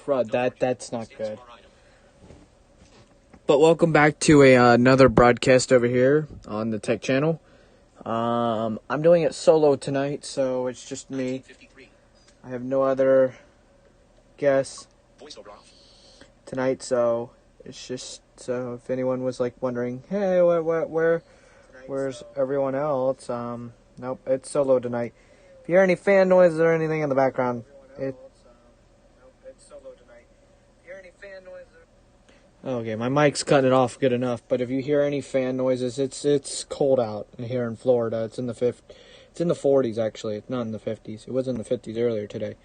crud. That's not good. But welcome back to another broadcast over here on the Tech Channel. I'm doing it solo tonight, so it's just me. I have no other guests tonight, so it's just so if anyone was like wondering, hey, where's everyone else? Nope, it's solo tonight. If you hear any fan noises or anything in the background, okay, my mic's cutting it off good enough, but if you hear any fan noises, it's cold out here in Florida. It's in the 40s actually. It's not in the 50s. It was in the 50s earlier today.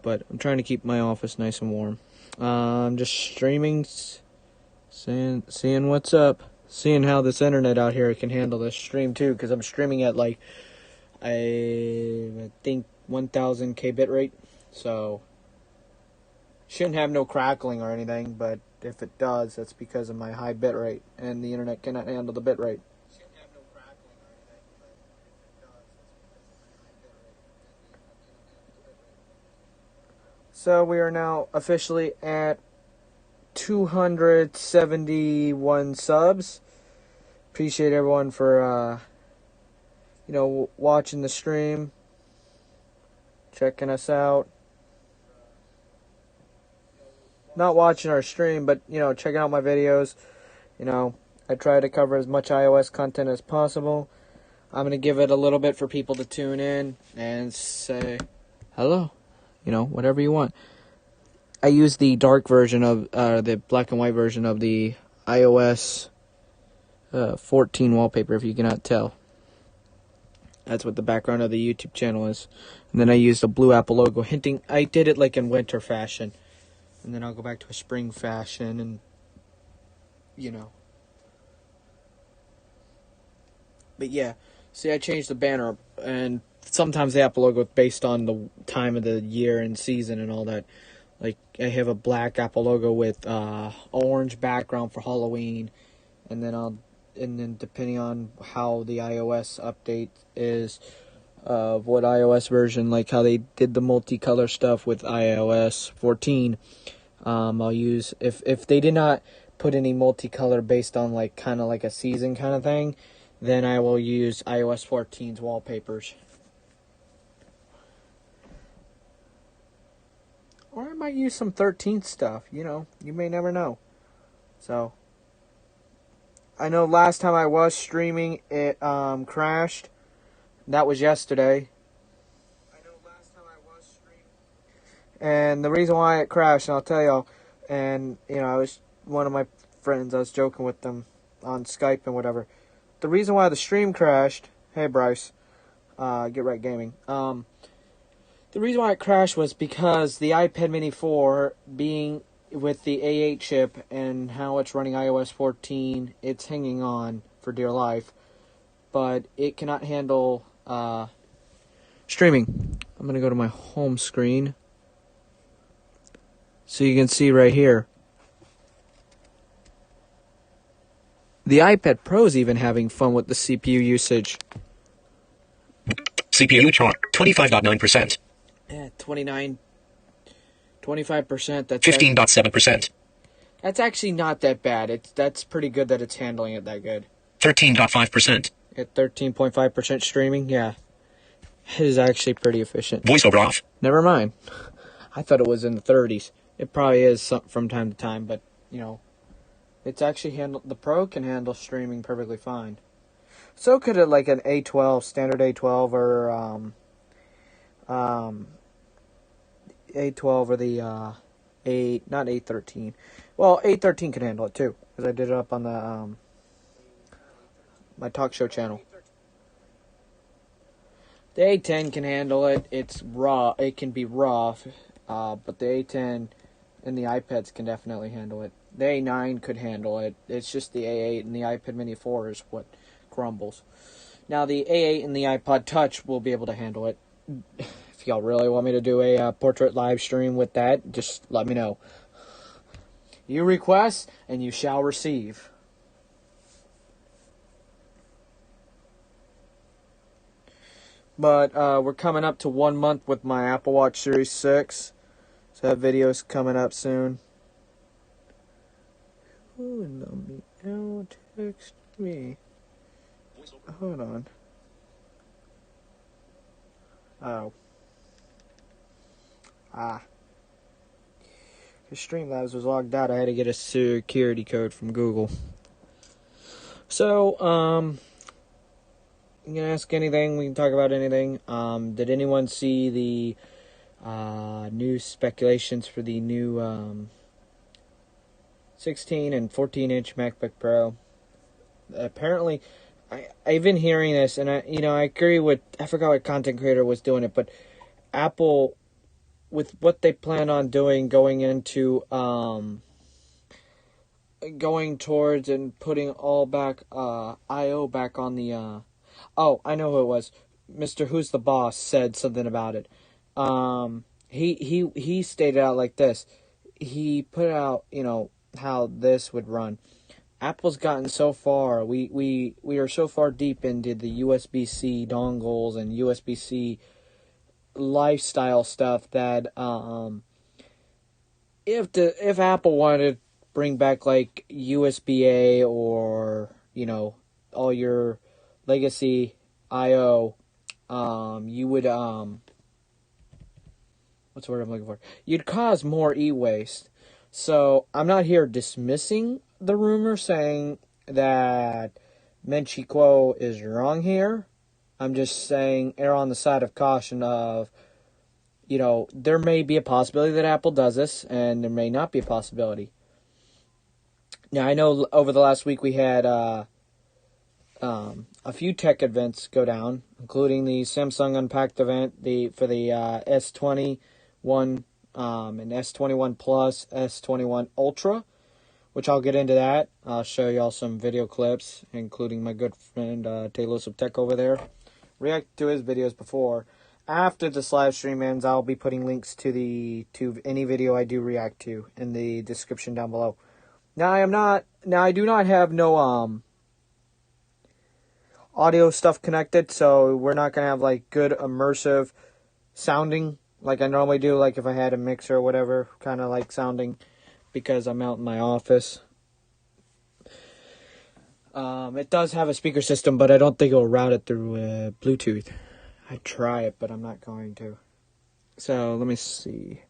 But I'm trying to keep my office nice and warm. I'm just streaming, seeing what's up, seeing how this internet out here can handle this stream too, because I'm streaming at like I think 1000 bit rate, so shouldn't have no crackling or anything, but if it does, that's because of my high bit rate, and the internet cannot handle the bit rate. So we are now officially at 271 subs. Appreciate everyone for watching the stream, checking us out. Not watching our stream, but, checking out my videos. I try to cover as much iOS content as possible. I'm going to give it a little bit for people to tune in and say hello. Whatever you want. I use the dark version of, the black and white version of the iOS 14 wallpaper, if you cannot tell. That's what the background of the YouTube channel is. And then I use the blue Apple logo, hinting I did it like in winter fashion. And then I'll go back to a spring fashion and, But yeah, see, I changed the banner, and sometimes the Apple logo is based on the time of the year and season and all that. Like, I have a black Apple logo with orange background for Halloween, and then depending on how the iOS update is, of what iOS version, like how they did the multicolor stuff with iOS 14, I'll use, if they did not put any multicolor based on like kind of like a season kind of thing, then I will use iOS 14's wallpapers. Or I might use some 13th stuff, you may never know. So, I know last time I was streaming, it crashed. That was yesterday. And the reason why it crashed, and I'll tell y'all, and, I was one of my friends, I was joking with them on Skype and whatever. The reason why the stream crashed, hey Bryce, Get Right Gaming, the reason why it crashed was because the iPad Mini 4, being with the A8 chip and how it's running iOS 14, it's hanging on for dear life, but it cannot handle streaming. I'm going to go to my home screen so you can see right here. The iPad Pro's even having fun with the CPU usage. CPU chart, 25.9%. Yeah, 25%. That's 15.7%. That's actually not that bad. That's pretty good that it's handling it that good. 13.5%. At 13.5% streaming, yeah. It is actually pretty efficient. Voiceover off. Never mind. I thought it was in the 30s. It probably is from time to time, but, it's actually the Pro can handle streaming perfectly fine. So could it like an A12, standard A12, or A12 or the not A13. Well, A13 can handle it too, because I did it up on the my talk show channel. The A10 can handle it. It's raw. It can be raw, but the A10 and the iPads can definitely handle it. The A9 could handle it. It's just the A8 and the iPad Mini 4 is what crumbles. Now, the A8 and the iPod Touch will be able to handle it. If y'all really want me to do a portrait live stream with that, just let me know. You request, and you shall receive. But we're coming up to 1 month with my Apple Watch Series 6. So that video's coming up soon. Ooh, let me out. Text me. Hold on. Oh. The Streamlabs was logged out. I had to get a security code from Google. So, you can ask anything. We can talk about anything. Did anyone see the new speculations for the new 16 and 14-inch MacBook Pro? Apparently, I've been hearing this, and I agree with, I forgot what content creator was doing it, but Apple, with what they plan on doing, going towards and putting all back, I/O back on the, I know who it was. Mr. Who's the Boss said something about it. He stated out like this. He put out, how this would run. Apple's gotten so far. We are so far deep into the USB-C dongles and USB-C lifestyle stuff that if Apple wanted to bring back like USB-A or all your legacy I/O, you would what's the word I'm looking for? You'd cause more e-waste. So I'm not here dismissing the rumor saying that Menchie Kuo is wrong here. I'm just saying err on the side of caution of, there may be a possibility that Apple does this, and there may not be a possibility. Now, I know over the last week we had a few tech events go down, including the Samsung Unpacked event for the S21 and S21 Plus, S21 Ultra, which I'll get into that. I'll show y'all some video clips, including my good friend Taylor of Tech over there. React to his videos before. After this live stream ends, I'll be putting links to any video I do react to in the description down below. Now I do not have no audio stuff connected, so we're not gonna have like good immersive sounding like I normally do, like if I had a mixer or whatever, kind of like sounding, because I'm out in my office. It does have a speaker system, but I don't think it'll route it through Bluetooth. I'd try it, but I'm not going to. So, let me see.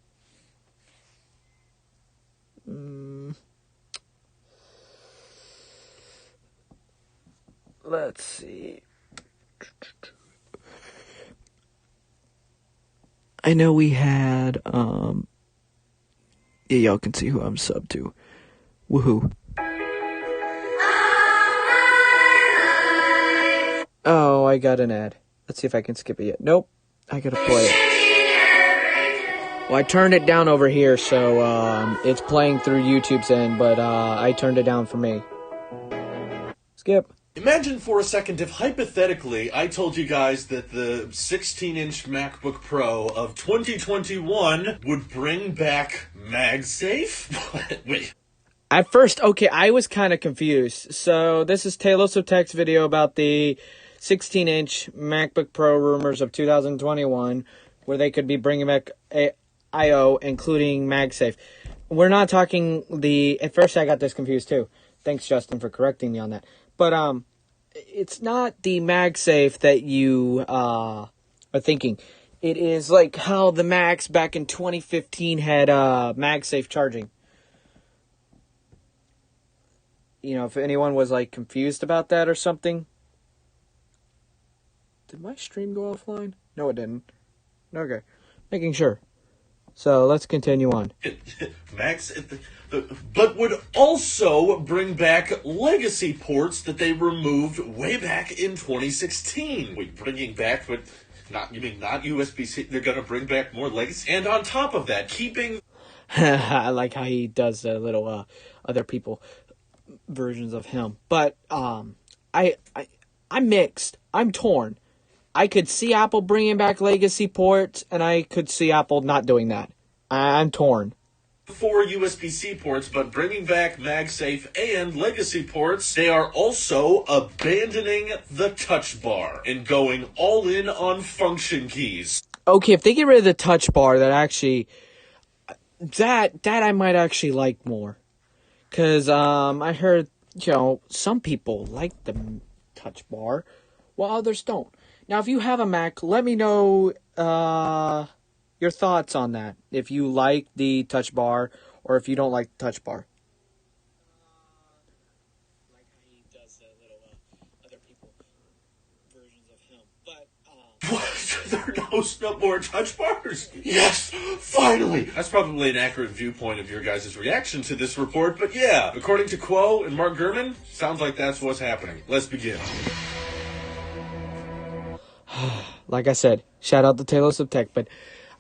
Let's see. I know we had, yeah, y'all can see who I'm subbed to. Woohoo. Oh, I got an ad. Let's see if I can skip it yet. Nope. I gotta play it. Well, I turned it down over here, so it's playing through YouTube's end, but I turned it down for me. Skip. Imagine for a second if, hypothetically, I told you guys that the 16-inch MacBook Pro of 2021 would bring back MagSafe? Wait. At first, okay, I was kind of confused. So, this is Taylor of Tech's video about the 16-inch MacBook Pro rumors of 2021, where they could be bringing back I/O, including MagSafe. We're not talking at first I got this confused too. Thanks, Justin, for correcting me on that. But it's not the MagSafe that you are thinking. It is like how the Macs back in 2015 had MagSafe charging. If anyone was like confused about that or something. Did my stream go offline? No, it didn't. Okay. Making sure. So, let's continue on. But would also bring back legacy ports that they removed way back in 2016. Wait, bringing back, but not USB-C? They're going to bring back more legacy? And on top of that, keeping... I like how he does the little other people versions of him. But I'm mixed. I'm torn. I could see Apple bringing back legacy ports, and I could see Apple not doing that. I'm torn. 4 USB-C ports, but bringing back MagSafe and legacy ports. They are also abandoning the touch bar and going all in on function keys. Okay, if they get rid of the touch bar, that actually... that I might actually like more. Because I heard, some people like the touch bar, while others don't. Now, if you have a Mac, let me know your thoughts on that. If you like the touch bar, or if you don't like the touch bar. Like how he does the little other people versions of him. But, What? There are no more touch bars? Yes, finally! That's probably an accurate viewpoint of your guys' reaction to this report, but yeah, according to Quo and Mark Gurman, sounds like that's what's happening. Let's begin. like I said, shout out to Talos of Tech, but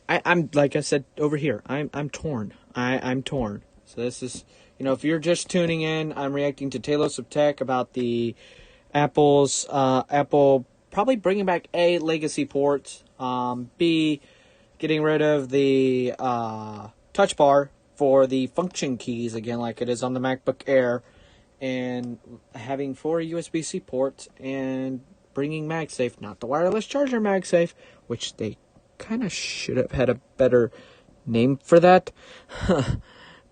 I'm like I said over here, I'm torn. I'm torn. So this is, if you're just tuning in, I'm reacting to Talos of Tech about the Apple probably bringing back A, legacy ports, B, getting rid of the touch bar for the function keys again, like it is on the MacBook Air, and having 4 USB-C ports and bringing MagSafe, not the wireless charger MagSafe, which they kind of should have had a better name for that,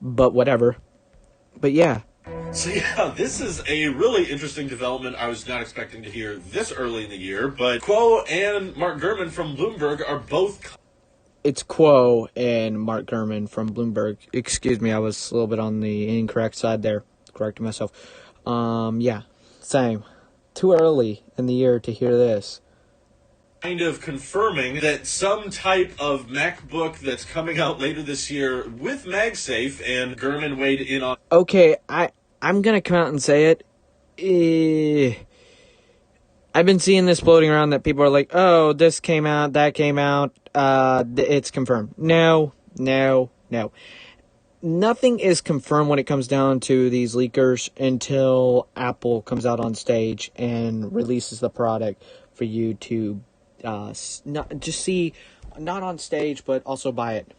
but whatever. But yeah. So yeah, this is a really interesting development I was not expecting to hear this early in the year, but Quo and Mark Gurman from Bloomberg are both... It's Quo and Mark Gurman from Bloomberg. Excuse me, I was a little bit on the incorrect side there. Correcting myself. Yeah, same. Too early in the year to hear this. Kind of confirming that some type of MacBook that's coming out later this year with MagSafe, and Gurman weighed in on... Okay, I'm gonna come out and say it. I've been seeing this floating around that people are like, oh, this came out, that came out, it's confirmed. No. Nothing is confirmed when it comes down to these leakers until Apple comes out on stage and releases the product for you to not just see, not on stage, but also buy it.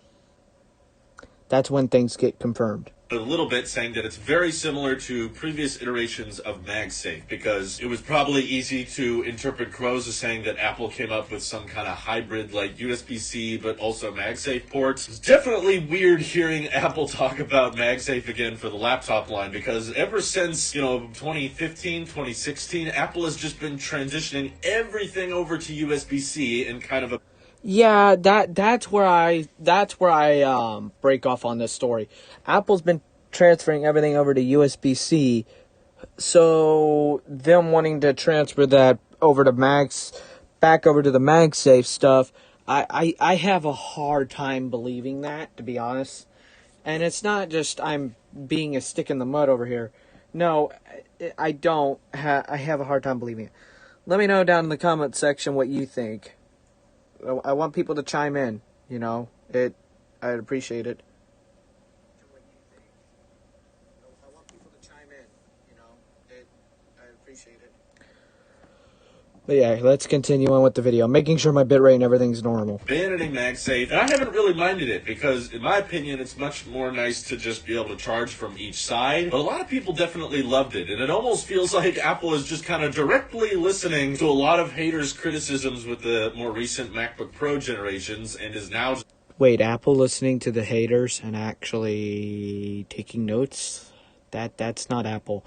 That's when things get confirmed. A little bit, saying that it's very similar to previous iterations of MagSafe, because it was probably easy to interpret Crows as saying that Apple came up with some kind of hybrid, like USB-C, but also MagSafe ports. It's definitely weird hearing Apple talk about MagSafe again for the laptop line, because ever since, 2015, 2016, Apple has just been transitioning everything over to USB-C in kind of a... Yeah, that's where I break off on this story. Apple's been transferring everything over to USB-C, so them wanting to transfer that over to back over to the MagSafe stuff, I have a hard time believing that, to be honest. And it's not just I'm being a stick in the mud over here. No, I don't. I have a hard time believing it. Let me know down in the comment section what you think. I want people to chime in, I'd appreciate it. I want people to chime in, I'd appreciate it. But yeah, let's continue on with the video. Making sure my bitrate and everything's normal. Abandoning MagSafe, and I haven't really minded it, because in my opinion it's much more nice to just be able to charge from each side, but a lot of people definitely loved it, and it almost feels like Apple is just kind of directly listening to a lot of haters' criticisms with the more recent MacBook Pro generations, and is now... Wait, Apple listening to the haters and actually taking notes? That's not Apple.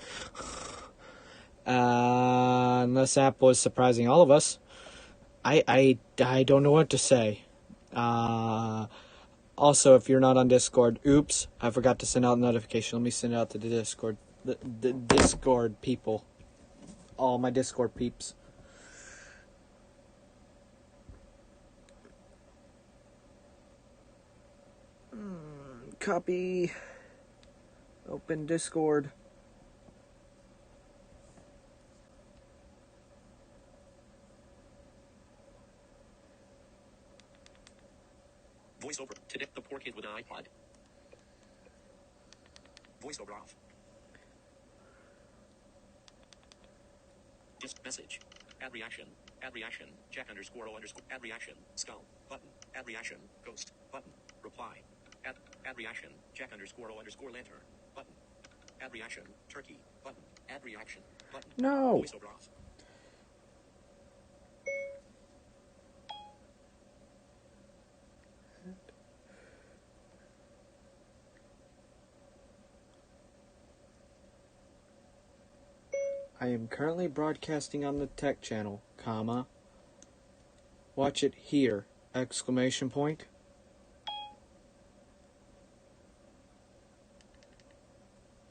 Unless Apple is surprising all of us. I don't know what to say. Also, if you're not on Discord, oops, I forgot to send out a notification. Let me send it out to the Discord. The Discord people. All my Discord peeps. Copy. Open Discord. VoiceOver. Today, the poor kid with an iPod. VoiceOver off. Disc message. Add reaction. Add reaction. Jack _O_ add reaction. Skull. Button. Add reaction. Ghost. Button. Reply. Add reaction. Jack _O_ lantern. Button. Add reaction. Turkey. Button. Add reaction. Button. No. VoiceOver off. I am currently broadcasting on the Tech Channel, comma. Watch it here, exclamation point.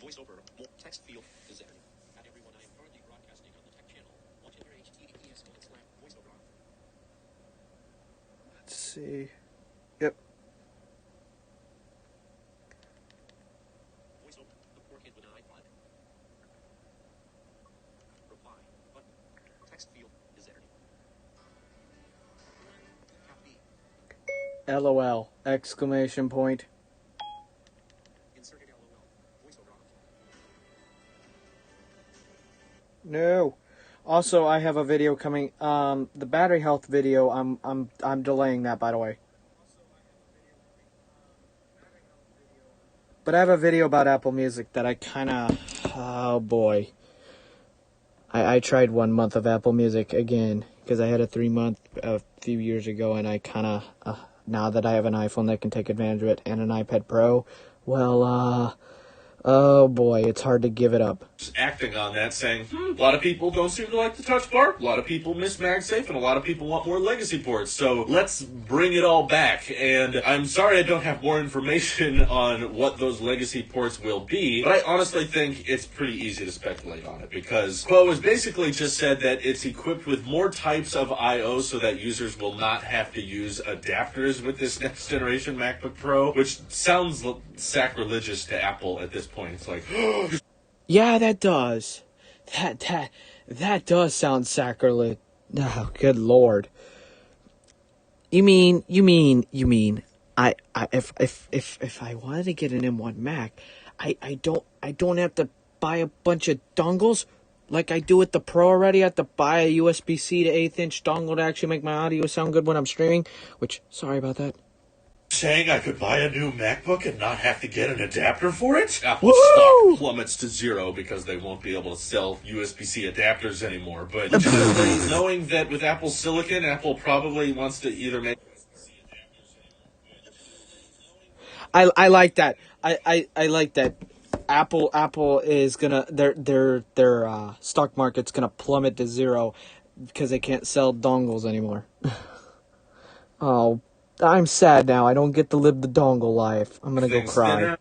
VoiceOver. Text field. Deserted. At everyone, I am currently broadcasting on the Tech Channel. Watch it here. HTTPS:/voiceover. Let's see. Yep. VoiceOver. The poor kid with an iPod. Reply. Button. Text field. Deserted. Copy. LOL, exclamation point. Inserted LOL. VoiceOver off. No. Also, I have a video coming. The battery health video. I'm delaying that, by the way. But I have a video about Apple Music that I kind of. Oh boy. I tried 1 month of Apple Music again because I had a 3-month a few years ago, and I kind of now that I have an iPhone that can take advantage of it and an iPad Pro. Well, oh boy, it's hard to give it up. Just acting on that, saying, a lot of people don't seem to like the touch bar, a lot of people miss MagSafe, and a lot of people want more legacy ports, so let's bring it all back. And I'm sorry I don't have more information on what those legacy ports will be, but I honestly think it's pretty easy to speculate on it, because Quo has basically just said that it's equipped with more types of I.O. so that users will not have to use adapters with this next generation MacBook Pro, which sounds sacrilegious to Apple at this point. It's like, Yeah, that does. That does sound sacrilege. Oh, good lord. You mean if I wanted to get an M1 Mac, I don't have to buy a bunch of dongles like I do with the Pro already. I have to buy a USB-C to 1/8 inch dongle to actually make my audio sound good when I'm streaming, which sorry about that. saying I could buy a new MacBook and not have to get an adapter for it? Apple Woo! stock plummets to zero because they won't be able to sell USB-C adapters anymore. But knowing that with Apple Silicon, Apple probably wants to either make I like that. I like that. Apple is gonna their stock market's gonna plummet to zero because they can't sell dongles anymore. Oh, I'm sad now. I don't get to live the dongle life. I'm gonna go things cry. thinner.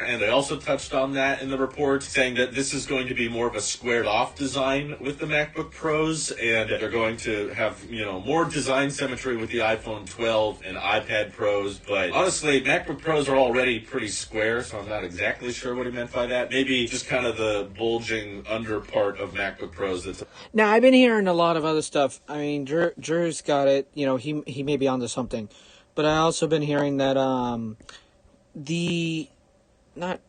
And they also touched on that in the report, saying that this is going to be more of a squared-off design with the MacBook Pros, and they're going to have, more design symmetry with the iPhone 12 and iPad Pros. But honestly, MacBook Pros are already pretty square, so I'm not exactly sure what he meant by that. Maybe just kind of the bulging under part of MacBook Pros that's... Now, I've been hearing a lot of other stuff. I mean, Drew's got it. He may be onto something. But I also been hearing that not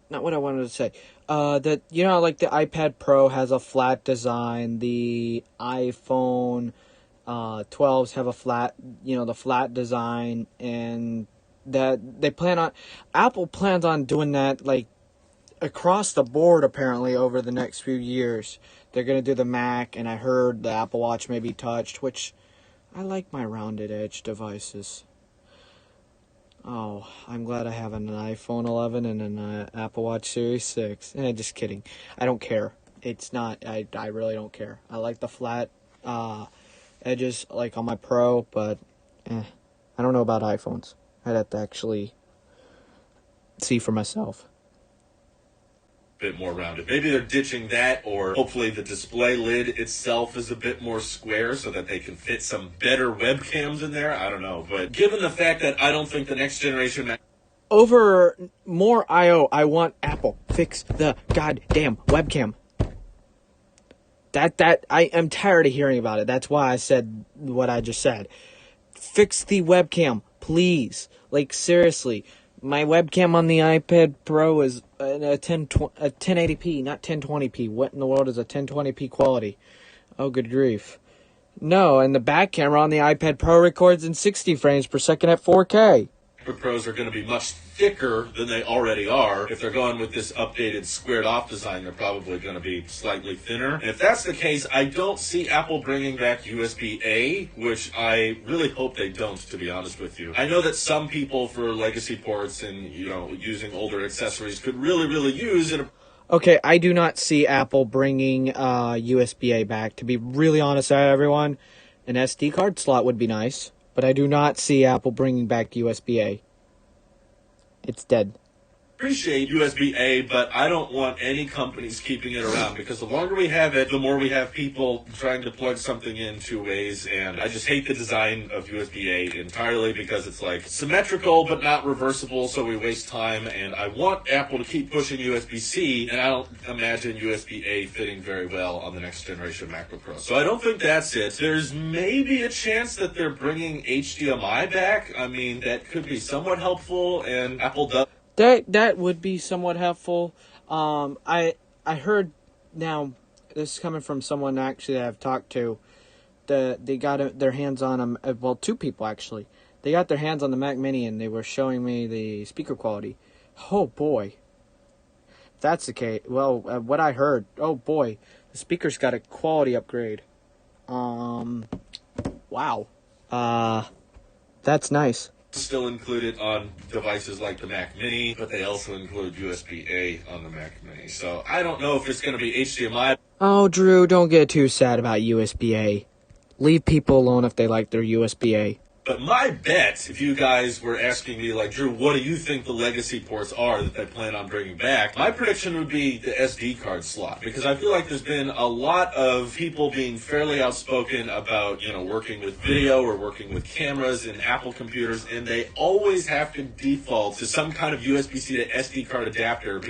what I wanted to say. That like the iPad Pro has a flat design. The iPhone 12s have a flat, the flat design, and that Apple plans on doing that like across the board apparently over the next few years. They're gonna do the Mac, and I heard the Apple Watch may be touched, which I like my rounded edge devices. Oh, I'm glad I have an iPhone 11 and an Apple Watch Series 6. Just kidding. I don't care. It's not, I really don't care. I like the flat edges like on my Pro, but I don't know about iPhones. I'd have to actually see for myself. Bit more rounded. Maybe they're ditching that, or hopefully the display lid itself is a bit more square so that they can fit some better webcams in there. I don't know, but given the fact that I don't think the next generation Over more I.O., I want Apple fix the goddamn webcam. That I am tired of hearing about it. That's why I said what I just said. Fix the webcam, please. Like seriously. My webcam on the iPad Pro is a 1080p, not 1020p. What in the world is a 1020p quality? Oh, good grief. No, and the back camera on the iPad Pro records in 60 frames per second at 4K. MacBook Pros are going to be much thicker than they already are. If they're going with this updated squared-off design, they're probably going to be slightly thinner. And if that's the case, I don't see Apple bringing back USB-A, which I really hope they don't, to be honest with you. I know that some people for legacy ports and, using older accessories could really, really use it. Okay, I do not see Apple bringing USB-A back. To be really honest, everyone, an SD card slot would be nice, but I do not see Apple bringing back USB-A. It's dead. Appreciate USB-A, but I don't want any companies keeping it around because the longer we have it, the more we have people trying to plug something in two ways, and I just hate the design of USB-A entirely because it's like symmetrical but not reversible, so we waste time, and I want Apple to keep pushing USB-C, and I don't imagine USB-A fitting very well on the next generation MacBook Pro. So I don't think that's it. There's maybe a chance that they're bringing HDMI back. I mean, that could be somewhat helpful, and Apple does. That would be somewhat helpful. I heard now, this is coming from someone actually that I've talked to, they got their hands on them. Well, two people actually. They got their hands on the Mac Mini and they were showing me the speaker quality. Oh boy, if that's the case. Well, what I heard. Oh boy, the speaker's got a quality upgrade. Wow. That's nice. Still included on devices like the Mac Mini, but they also include USB-A on the Mac Mini. So I don't know if it's going to be HDMI. Oh, Drew, don't get too sad about USB-A. Leave people alone if they like their USB-A. But my bet, if you guys were asking me, like, Drew, what do you think the legacy ports are that they plan on bringing back? My prediction would be the SD card slot, because I feel like there's been a lot of people being fairly outspoken about, working with video or working with cameras in Apple computers, and they always have to default to some kind of USB-C to SD card adapter.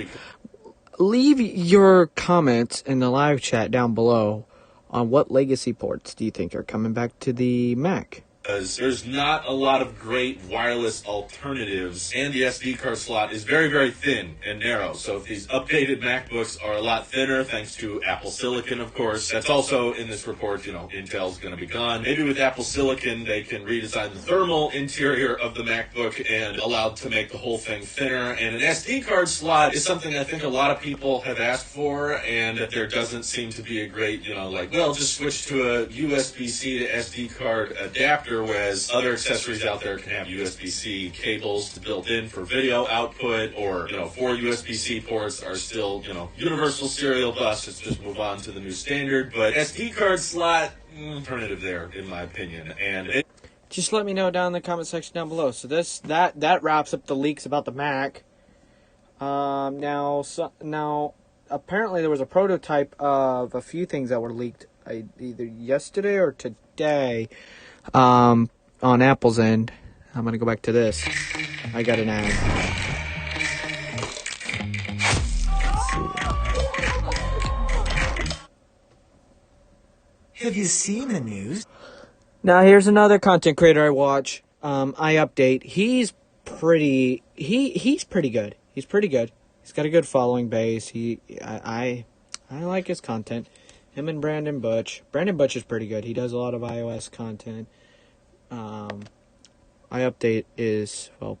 Leave your comments in the live chat down below on what legacy ports do you think are coming back to the Mac. Because there's not a lot of great wireless alternatives, and the SD card slot is very, very thin and narrow. So if these updated MacBooks are a lot thinner, thanks to Apple Silicon, of course, that's also in this report, Intel's going to be gone. Maybe with Apple Silicon, they can redesign the thermal interior of the MacBook and allow to make the whole thing thinner. And an SD card slot is something I think a lot of people have asked for, and that there doesn't seem to be a great, just switch to a USB-C to SD card adapter, whereas other accessories out there can have USB-C cables built in for video output, or, 4 USB-C ports are still, universal serial bus. Let's just move on to the new standard. But SD card slot, alternative there, in my opinion. And just let me know down in the comment section down below. So that wraps up the leaks about the Mac. Now apparently there was a prototype of a few things that were leaked either yesterday or today. On Apple's end. I'm going to go back to this. I got an ad. Have you seen the news? Now here's another content creator I watch. iUpdate. He's pretty good. He's pretty good. He's got a good following base. I like his content. Him and Brandon Butch. Brandon Butch is pretty good. He does a lot of iOS content. iUpdate is, well,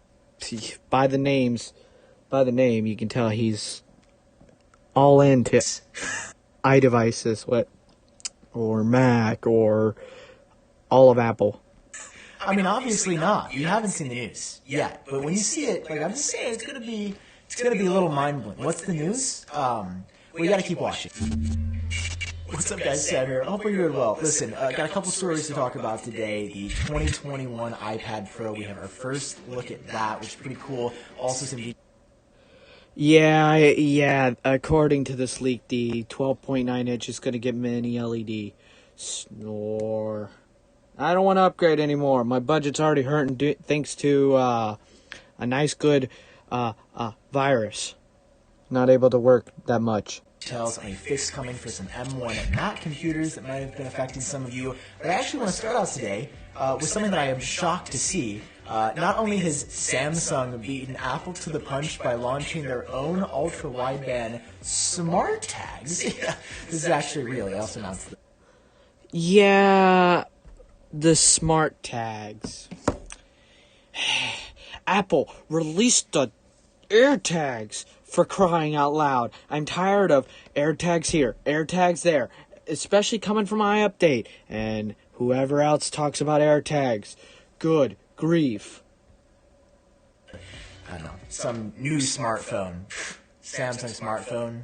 by the name, you can tell he's all into iDevices, or Mac, or all of Apple. I mean, obviously not. You haven't seen the news yet, but when you see it, I'm just saying, it's gonna be a little mind-blowing. What's the news? We gotta keep watching. What's up, guys? Sam here. Hope you're doing well. Listen, got a couple stories to talk about today. The 2021 iPad Pro. We have our first look at that, which is pretty cool. Also, some. Yeah. According to this leak, the 12.9 inch is going to get mini LED. Snore. I don't want to upgrade anymore. My budget's already hurting thanks to a nice, good virus. Not able to work that much. Details on a fix coming for some M1 and Mac computers that might have been affecting some of you. But I actually want to start out today with something that I am shocked to see. Not only has Samsung beaten Apple to the punch by launching their own ultra-wideband smart tags. This is actually real. They also announced that. Yeah, the smart tags. Apple released the AirTags, for crying out loud. I'm tired of AirTags here, AirTags there, especially coming from iUpdate and whoever else talks about AirTags. Good grief. I don't know, some new smartphone, Samsung smartphone,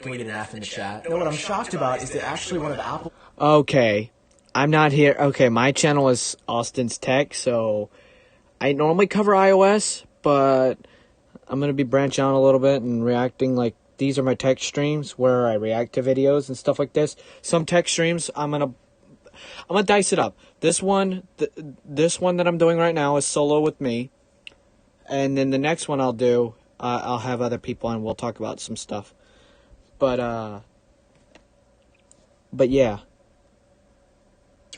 Can we get an F in the chat? No, what I'm shocked about is that actually one of Apple... Okay, I'm not here. Okay, my channel is Austin's Tech, so I normally cover iOS, but I'm going to be branching out a little bit and reacting. Like, these are my tech streams where I react to videos and stuff like this. Some tech streams, I'm gonna dice it up. This one that I'm doing right now is solo with me, and then the next one I'll do, I'll have other people on. We'll talk about some stuff. But yeah.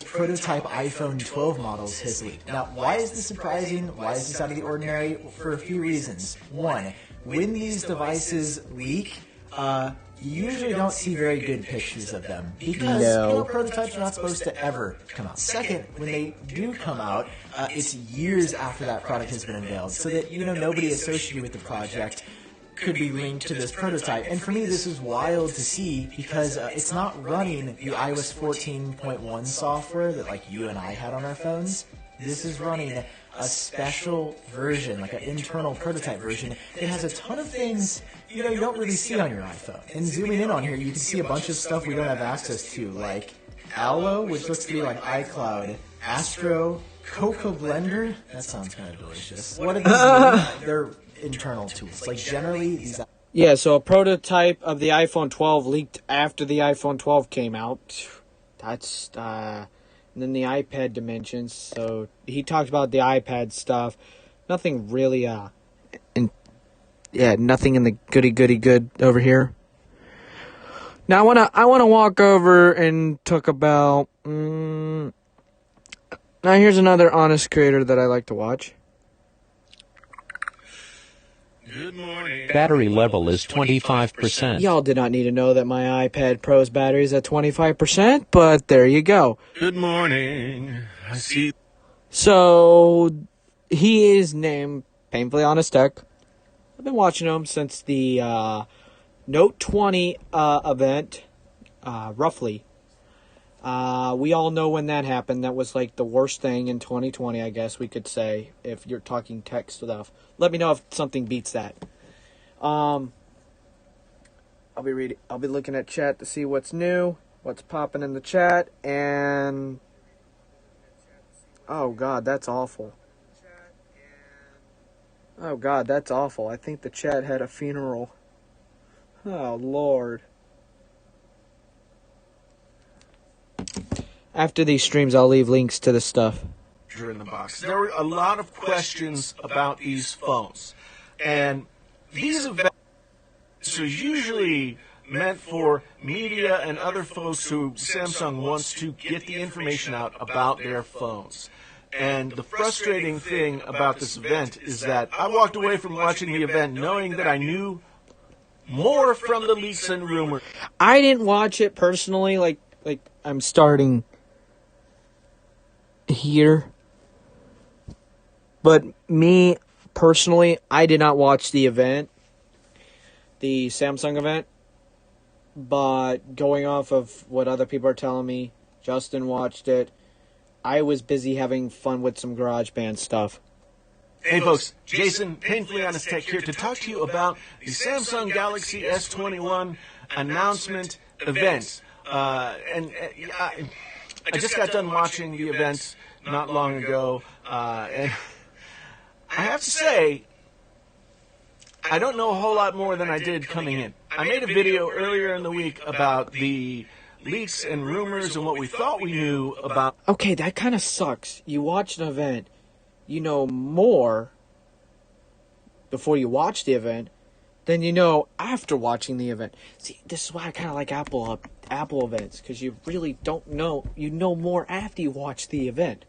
Prototype iPhone 12 models has leaked. Now, why is this surprising? Why is this out of the ordinary? For a few reasons. One, when these devices leak, you usually don't see very good pictures of them because prototypes are not supposed to ever come out. Second, when they do come out, it's years after that product has been unveiled, so that nobody associated with the project could be linked to this prototype. And for me, this is wild to see because it's not running the iOS 14.1 software that like you and I had on our phones. This is running a special version, like an internal prototype version. It has a ton of things you don't really see on your iPhone. And zooming in on here, you can see a bunch of stuff we don't have access to, like Allo, which looks to be like iCloud, Astro, Cocoa Blender. That sounds kind of delicious. What are these? They're internal tools. Like generally these. Yeah, so a prototype of the iPhone 12 leaked after the iPhone 12 came out. That's and then the iPad dimensions. So he talked about the iPad stuff. Nothing really nothing in the goody good over here. Now I wanna walk over and talk about now here's another honest creator that I like to watch. Good morning. Battery level is 25%. Y'all did not need to know that my iPad Pro's battery is at 25%, but there you go. Good morning. I see. So, he is named Painfully Honest Tech. I've been watching him since the Note 20 event, roughly. We all know when that happened. That was like the worst thing in 2020, I guess we could say, if you're talking tech stuff. Let me know if something beats that. I'll be looking at chat to see what's new, what's popping in the chat, and oh god, that's awful. Oh god, that's awful. I think the chat had a funeral. Oh lord. After these streams, I'll leave links to the stuff. In the box. There were a lot of questions about these phones. And these events are usually meant for media and other folks who Samsung wants to get the information out about their phones. And the frustrating thing about this event is that I walked away from watching the event knowing that I knew more from the leaks and rumors. I didn't watch it personally, like I'm starting here. But me, personally, I did not watch the event, the Samsung event, but going off of what other people are telling me, Justin watched it. I was busy having fun with some GarageBand stuff. Hey folks, Jason, Painfully Honest Tech here to talk to you about the Samsung Galaxy S21 announcement event. I just got done watching the event not long ago, and I have to say, I don't know a whole lot more than I did coming in. I made a video earlier in the week about the leaks and rumors and what we thought we knew about... Okay, that kind of sucks. You watch an event, you know more before you watch the event than you know after watching the event. See, this is why I kind of like Apple events, because you really don't know. You know more after you watch the event.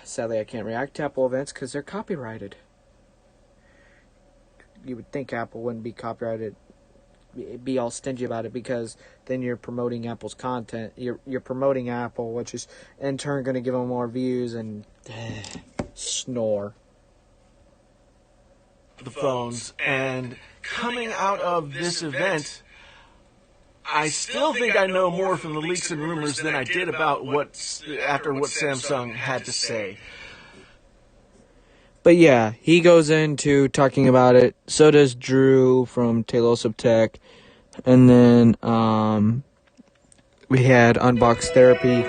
Sadly, I can't react to Apple events because they're copyrighted. You would think Apple wouldn't be copyrighted, be all stingy about it, because then you're promoting Apple's content. You're promoting Apple, which is in turn going to give them more views and snore. The phones, and coming out of this event, I still think I know more from the leaks and rumors than I did about after what Samsung had to say. But yeah, he goes into talking about it. So does Drew from Talos of Tech. And then we had Unbox Therapy.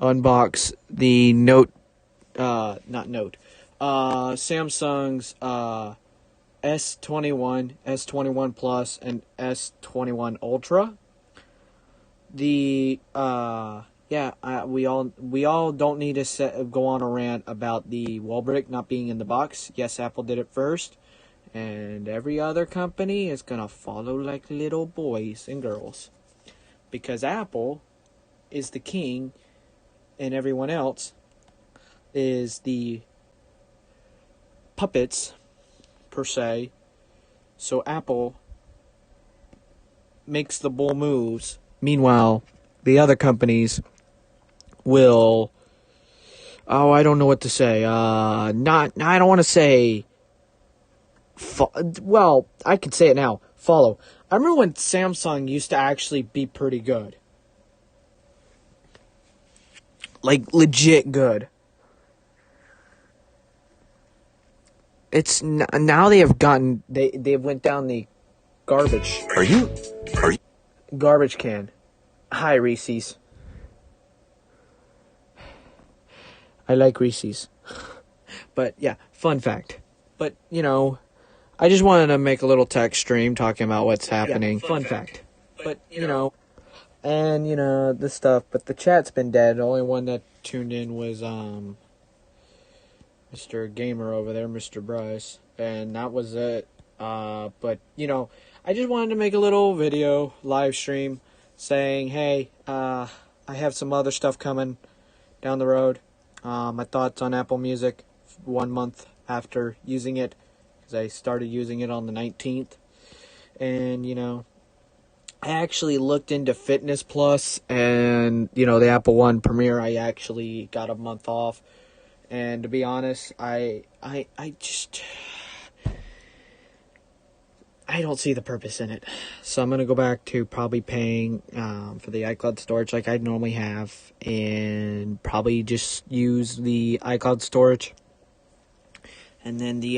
Unbox the Samsung's S21, S21 Plus, and S21 Ultra. We all don't need to go on a rant about the wall brick not being in the box. Yes, Apple did it first, and every other company is gonna follow like little boys and girls, because Apple is the king, and everyone else is the puppets per se. So Apple makes the bull moves. Meanwhile, the other companies will, I don't know what to say. I don't want to say, well, I can say it now. Follow. I remember when Samsung used to actually be pretty good. Like, legit good. It's now they have gotten, they went down the garbage. Are you? Garbage can. Hi, Reese's. I like Reese's. But, yeah, fun fact. But, I just wanted to make a little tech stream talking about what's happening. Yeah, fun fact. But, and, this stuff. But the chat's been dead. The only one that tuned in was, Mr. Gamer over there, Mr. Bryce. And that was it. But, I just wanted to make a little video, live stream, saying, hey, I have some other stuff coming down the road. My thoughts on Apple Music 1 month after using it, because I started using it on the 19th. And, I actually looked into Fitness Plus, and, the Apple One Premiere, I actually got a month off. And to be honest, I don't see the purpose in it. So I'm going to go back to probably paying for the iCloud storage like I normally have, and probably just use the iCloud storage. And then the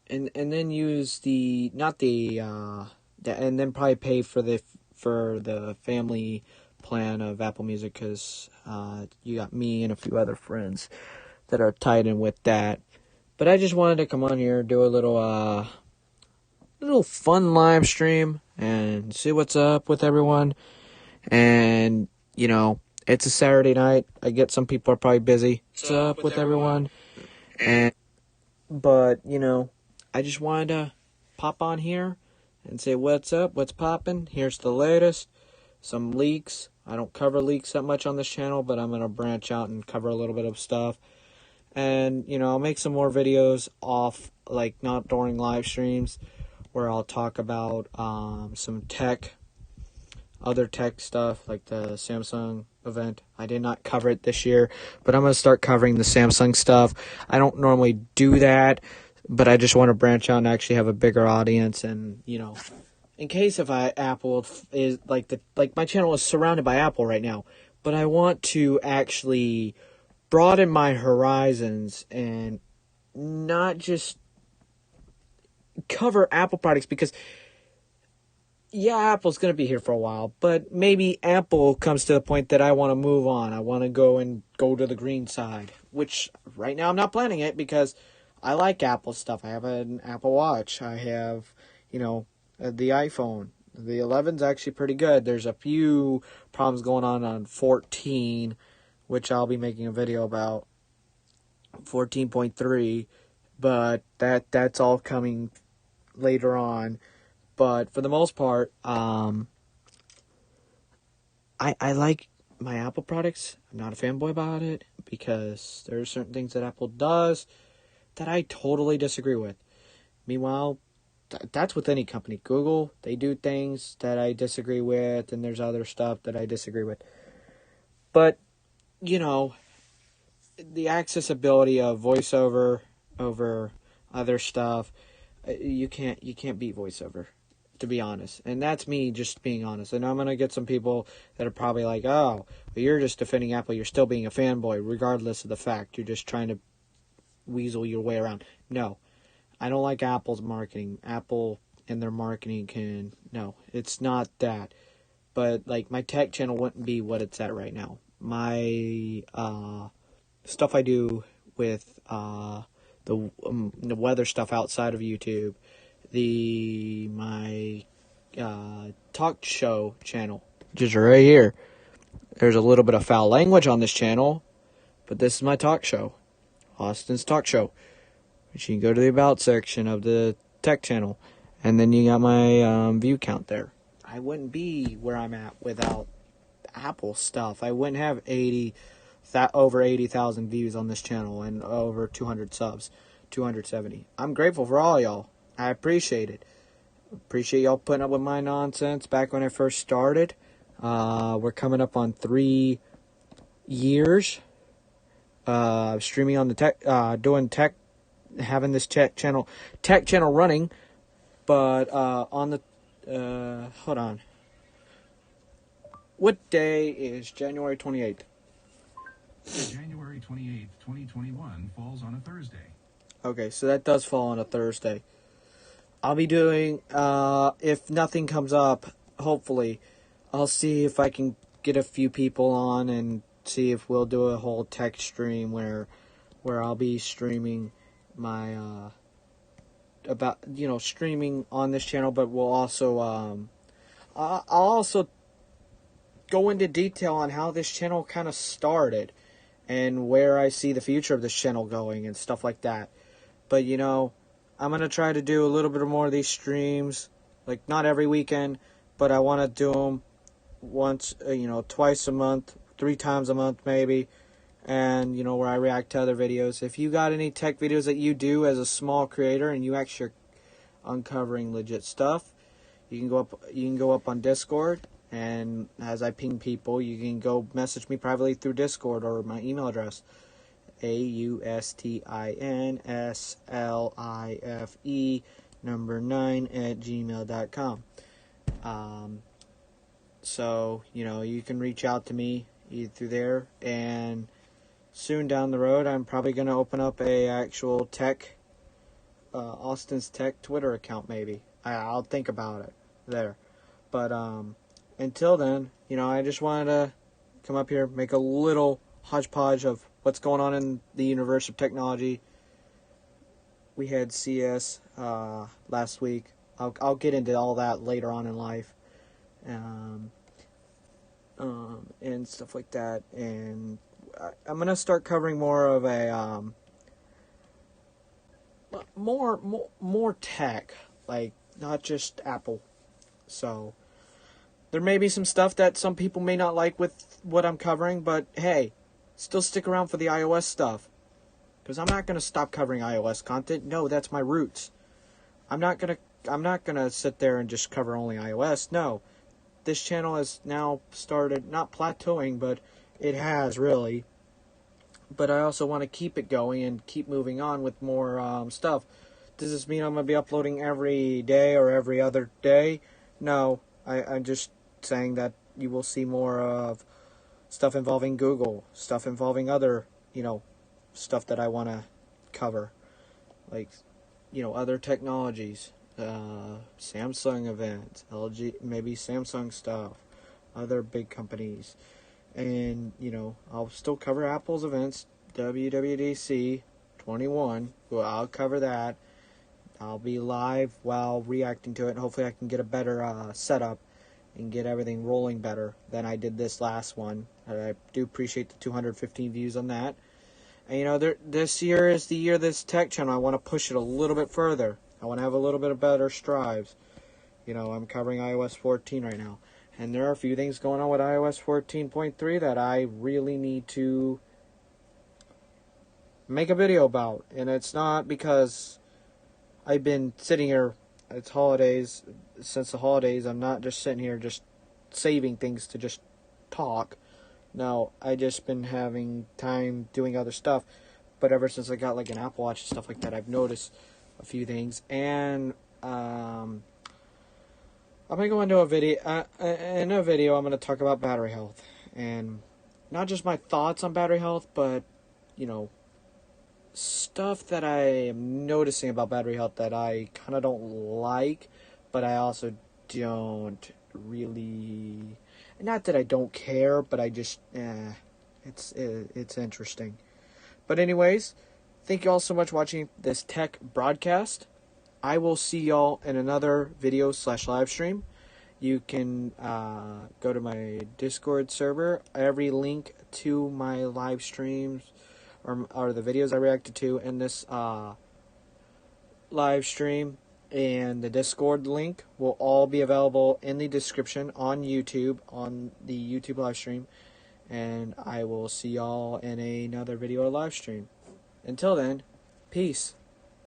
and then use the and then probably pay for the family plan of Apple Music, because you got me and a few other friends that are tied in with that. But I just wanted to come on here, do a little fun live stream and see what's up with everyone. And, it's a Saturday night. I get some people are probably busy. What's up with everyone? But, I just wanted to pop on here and say what's up, what's popping. Here's the latest. Some leaks. I don't cover leaks that much on this channel, but I'm going to branch out and cover a little bit of stuff. And, I'll make some more videos off, like, not during live streams, where I'll talk about some other tech stuff, like the Samsung event. I did not cover it this year, but I'm going to start covering the Samsung stuff. I don't normally do that, but I just want to branch out and actually have a bigger audience. And, in case if Apple is, like my channel is surrounded by Apple right now, but I want to actually broaden my horizons and not just cover Apple products, because Apple's going to be here for a while, but maybe Apple comes to the point that I want to move on. I want to go to the green side, which right now I'm not planning it, because I like Apple stuff. I have an Apple Watch. I have, the iPhone. The 11's actually pretty good. There's a few problems going on 14, which I'll be making a video about. 14.3, but that's all coming later on. But for the most part, I like my Apple products. I'm not a fanboy about it, because there are certain things that Apple does that I totally disagree with. Meanwhile, that's with any company. Google, they do things that I disagree with, and there's other stuff that I disagree with. But, the accessibility of VoiceOver over other stuff, you can't beat VoiceOver, to be honest. And that's me just being honest. And I'm going to get some people that are probably like, oh, but you're just defending Apple. You're still being a fanboy, regardless of the fact. You're just trying to weasel your way around. No, I don't like Apple's marketing. Apple and their marketing no, it's not that. But like my tech channel wouldn't be what it's at right now. My stuff I do with the weather stuff outside of YouTube, my talk show channel, which is right here. There's a little bit of foul language on this channel, but this is my talk show, Austin's Talk Show. Which you can go to the About section of the tech channel, and then you got my view count there. I wouldn't be where I'm at without Apple stuff. I wouldn't have over 80,000 views on this channel and over 200 subs, 270. I'm grateful for all y'all. I appreciate it. Appreciate y'all putting up with my nonsense back when I first started. We're coming up on 3 years streaming on the tech, doing tech, having this tech channel running, but on the hold on. What day is January 28th? January 28th, 2021 falls on a Thursday. Okay, so that does fall on a Thursday. I'll be doing, if nothing comes up, hopefully, I'll see if I can get a few people on and see if we'll do a whole tech stream where I'll be streaming my, streaming on this channel, but we'll also, I'll also go into detail on how this channel kind of started and where I see the future of this channel going and stuff like that. But, I'm going to try to do a little bit more of these streams, like not every weekend, but I want to do them once, twice a month, 3 times a month maybe, and, where I react to other videos. If you got any tech videos that you do as a small creator and you actually are uncovering legit stuff, you can go up on Discord, and as I ping people, you can go message me privately through Discord or my email address, AUSTINSLIFE9@gmail.com. So, you can reach out to me either through there, and soon down the road, I'm probably going to open up a actual tech, Austin's Tech Twitter account maybe. I'll think about it there. But, until then, I just wanted to come up here, make a little hodgepodge of what's going on in the universe of technology. We had CS last week. I'll get into all that later on in life, and stuff like that. And I'm gonna start covering more of a more tech, like not just Apple. So there may be some stuff that some people may not like with what I'm covering, but hey, still stick around for the iOS stuff. Because I'm not going to stop covering iOS content. No, that's my roots. I'm not going to sit there and just cover only iOS. No. This channel has now started, not plateauing, but it has really. But I also want to keep it going and keep moving on with more stuff. Does this mean I'm going to be uploading every day or every other day? No. I'm just saying that you will see more of stuff involving Google, stuff involving other, stuff that I want to cover, like, other technologies, Samsung events, LG, maybe Samsung stuff, other big companies, and, I'll still cover Apple's events, WWDC 21, well, I'll cover that. I'll be live while reacting to it, and hopefully I can get a better setup and get everything rolling better than I did this last one. I do appreciate the 215 views on that. And, this year is the year of this tech channel. I want to push it a little bit further. I want to have a little bit of better strides. I'm covering iOS 14 right now. And there are a few things going on with iOS 14.3 that I really need to make a video about. And it's not because I've been sitting here, it's holidays, since the holidays, I'm not just sitting here just saving things to just talk. No, I just been having time doing other stuff. But ever since I got like an Apple Watch and stuff like that, I've noticed a few things. And I'm gonna go into a video. In a video, I'm gonna talk about battery health, and not just my thoughts on battery health, but stuff that I am noticing about battery health that I kind of don't like, but I also don't really, not that I don't care, but I just, it's interesting. But anyways, thank you all so much for watching this tech broadcast. I will see y'all in another video / live stream. You can go to my Discord server. Every link to my live streams or the videos I reacted to in this live stream and the Discord link will all be available in the description on YouTube, on the YouTube live stream. And I will see y'all in another video or live stream. Until then, peace.